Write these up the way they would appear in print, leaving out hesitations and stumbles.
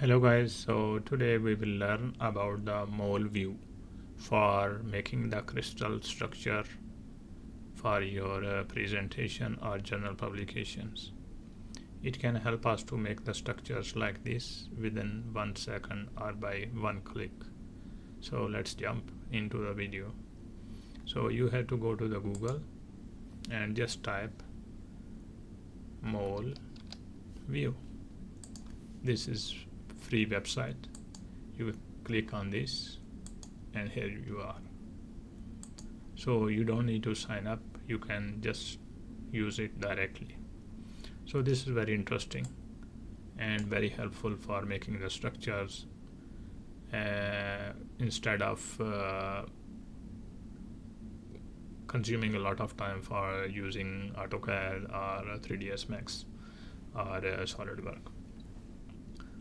Hello guys, so today we will learn about the MolView for making the crystal structure for your presentation or journal publications. It can help us to make the structures like this within 1 second or by one click. So let's jump into the video. So you have to go to the Google and just type MolView. This is free website. You click on this and here you are. So you don't need to sign up, you can just use it directly. So this is very interesting and very helpful for making the structures instead of consuming a lot of time for using AutoCAD or 3ds Max or SolidWorks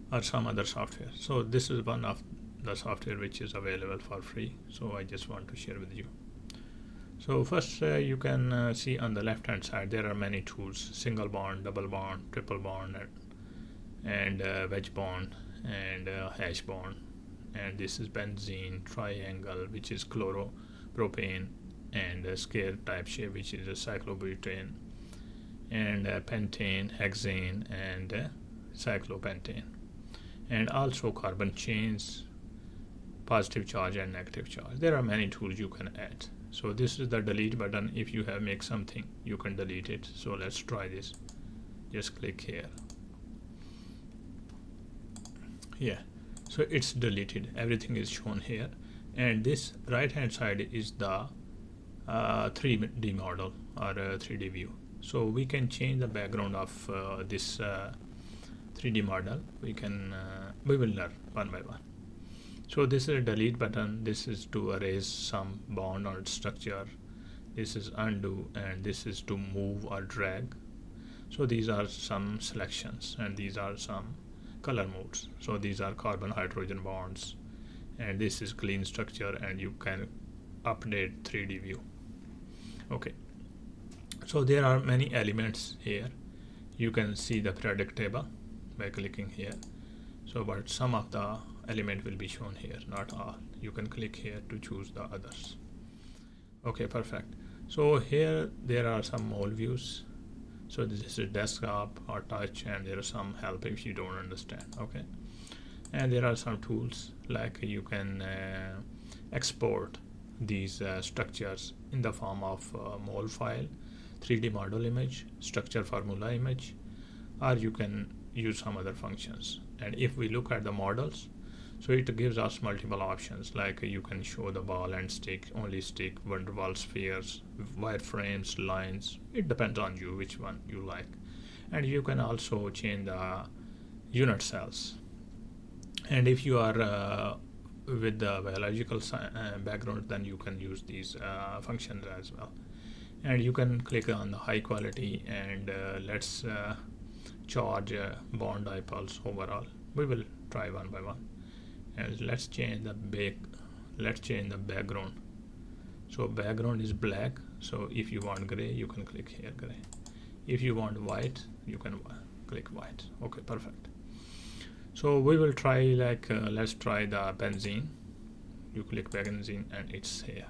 or some other software. So this is one of the software which is available for free, so I just want to share with you. So first you can see on the left hand side there are many tools: single bond, double bond, triple bond, and wedge bond, and hash bond. And this is benzene, triangle, which is chloropropane, and scale type shape, which is a cyclobutane, and pentane, hexane, and cyclopentane, and also carbon chains, positive charge and negative charge. There are many tools you can add. So this is the delete button. If you have make something, you can delete it. So let's try this. Just click here. Yeah, so it's deleted. Everything is shown here, and this right hand side is the 3D model or 3D view. So we can change the background of this 3D model. We will learn one by one. So this is a delete button. This is to erase some bond or structure. This is undo, and this is to move or drag. So these are some selections, and these are some color modes. So these are carbon hydrogen bonds, and this is clean structure, and you can update 3D view. Okay, so there are many elements here. You can see the periodic table by clicking here. So but some of the element will be shown here, not all. You can click here to choose the others. Okay, perfect. So here there are some mole views. So this is desktop or touch, and there are some help if you don't understand. Okay, and there are some tools like you can export these structures in the form of mol file, 3D model image, structure formula image, or you can use some other functions. And if we look at the models, so it gives us multiple options, like you can show the ball and stick, only stick, van der Waals spheres, wireframes, lines. It depends on you which one you like. And you can also change the unit cells. And if you are with the biological background, then you can use these functions as well. And you can click on the high quality, and let's charge bond dipoles overall. We will try one by one, and let's change the background. So background is black. So if you want gray, you can click here gray. If you want white, you can click white. Okay, perfect. So we will try like let's try the benzene. You click benzene and it's here,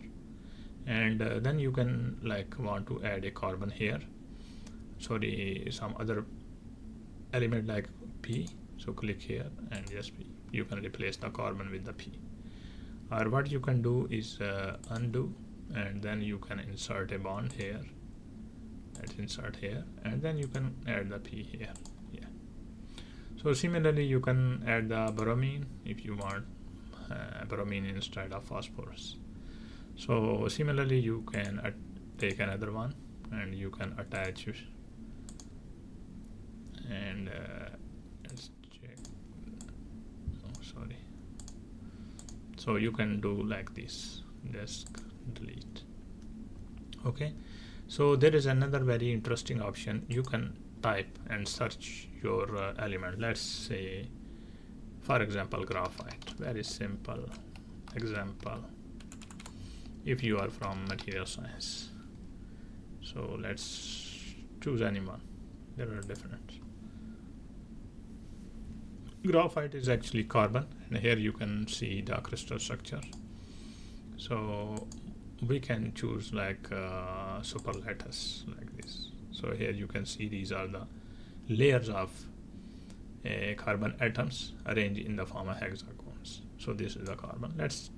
and then you can like want to add a carbon here, sorry, some other element like P. So click here and just P. You can replace the carbon with the P, or what you can do is undo, and then you can insert a bond here. Let's insert here, and then you can add the P here. Yeah. So similarly you can add the bromine if you want bromine instead of phosphorus. So similarly you can take another one, and you can attach it, and let's check. Oh, sorry. So you can do like this, disk delete. Okay, so there is another very interesting option. You can type and search your element. Let's say, for example, graphite. Very simple example if you are from material science. So let's choose anyone. There are different. Graphite is actually carbon, and here you can see the crystal structure. So we can choose like superlattice like this. So here you can see these are the layers of carbon atoms arranged in the form of hexagons. So this is the carbon. Let's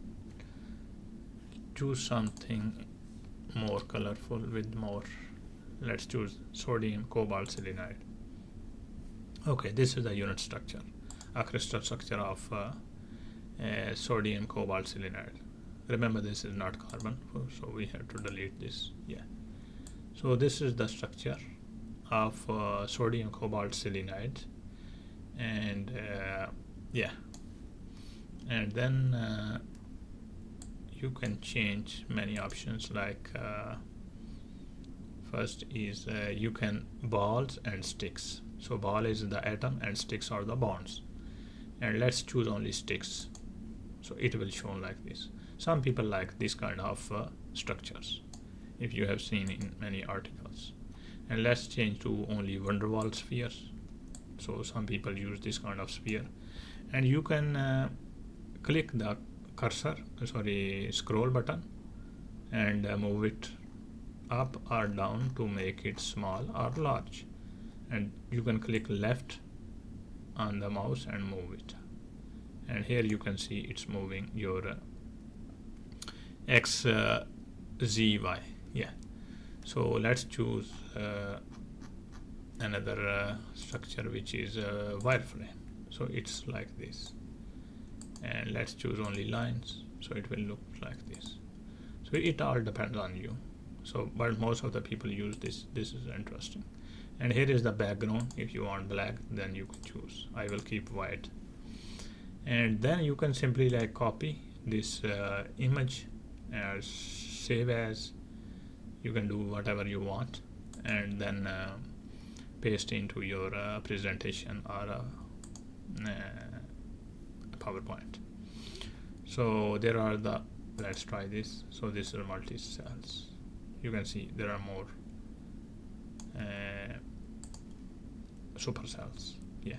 choose something more colorful with more. Let's choose sodium cobalt selenide. Okay, this is the unit structure, a crystal structure of sodium cobalt selenide. Remember, this is not carbon, so we have to delete this. Yeah, so this is the structure of sodium cobalt selenide, and yeah, and then you can change many options, like first is you can balls and sticks. So ball is the atom and sticks are the bonds, and let's choose only sticks, so it will show like this. Some people like this kind of structures, if you have seen in many articles. And let's change to only van der Waals spheres. So some people use this kind of sphere, and you can click the cursor, scroll button, and move it up or down to make it small or large. And you can click left on the mouse and move it, and here you can see it's moving your x, z, y. Yeah, so let's choose another structure, which is wireframe. So it's like this, and let's choose only lines, so it will look like this. So it all depends on you. So but most of the people use this. This is interesting. And here is the background. If you want black, then you can choose. I will keep white. And then you can simply like copy this image as save as. You can do whatever you want, and then paste into your presentation or PowerPoint. So there are the, let's try this. So this is multi cells. You can see there are more supercells. Yeah,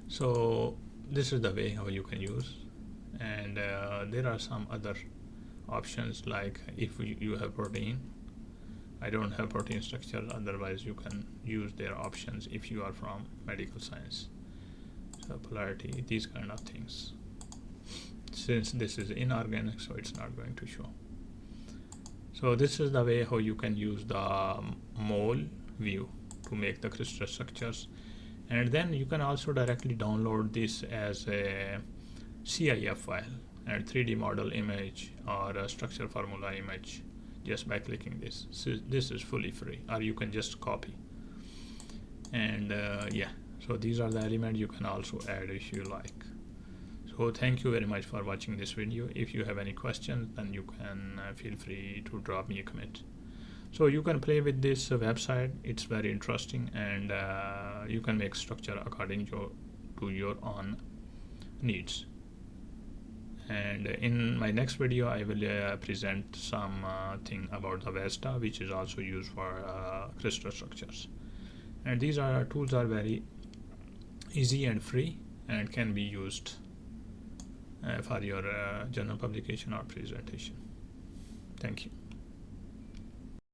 so this is the way how you can use, and there are some other options, like if you have protein. I don't have protein structure, otherwise you can use their options if you are from medical science. So polarity, these kind of things. Since this is inorganic, so it's not going to show. So this is the way how you can use the MolView to make the crystal structures, and then you can also directly download this as a CIF file and 3D model image or a structure formula image just by clicking this. So this is fully free, or you can just copy. And yeah, so these are the elements you can also add if you like. So thank you very much for watching this video. If you have any questions, then you can feel free to drop me a comment. So you can play with this website. It's very interesting, and you can make structure according to your own needs. And in my next video, I will present some thing about the Vesta, which is also used for crystal structures. And these tools are very easy and free, and can be used for your journal publication or presentation. Thank you.